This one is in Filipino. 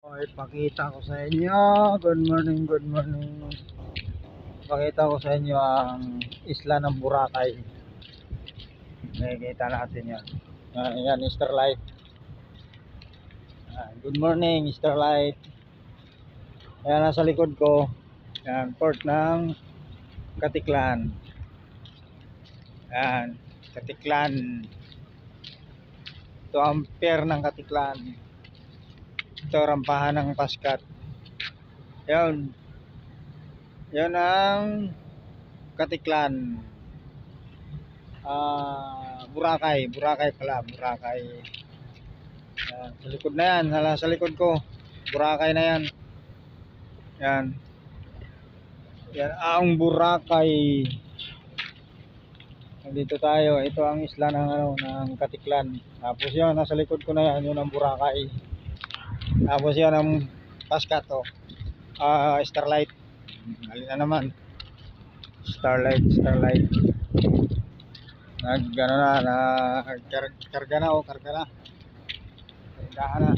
Ipakita ko sa inyo. Good morning, good morning. Pakita ko sa inyo ang isla ng Boracay. Nakikita natin yan. Yan, Starlight. Good morning, Starlight. Ayan, nasa likod ko. Yan, port ng Katiklan. Yan, Katiklan. Ito ang pier ng Katiklan. Ito rampahan ng Paskat. Yun. Yun ang Katiklan. Boracay pala, Boracay. Sa likod na yan, sa likod ko. Boracay na yan. Yan. Yan ang Boracay. Dito tayo. Ito ang isla ng ng Katiklan. Tapos yun, nasa likod ko na yan, yun ang Boracay. Tapos yan ang Paskat, Starlight. Alin na naman. Starlight. Karga na. Karga na.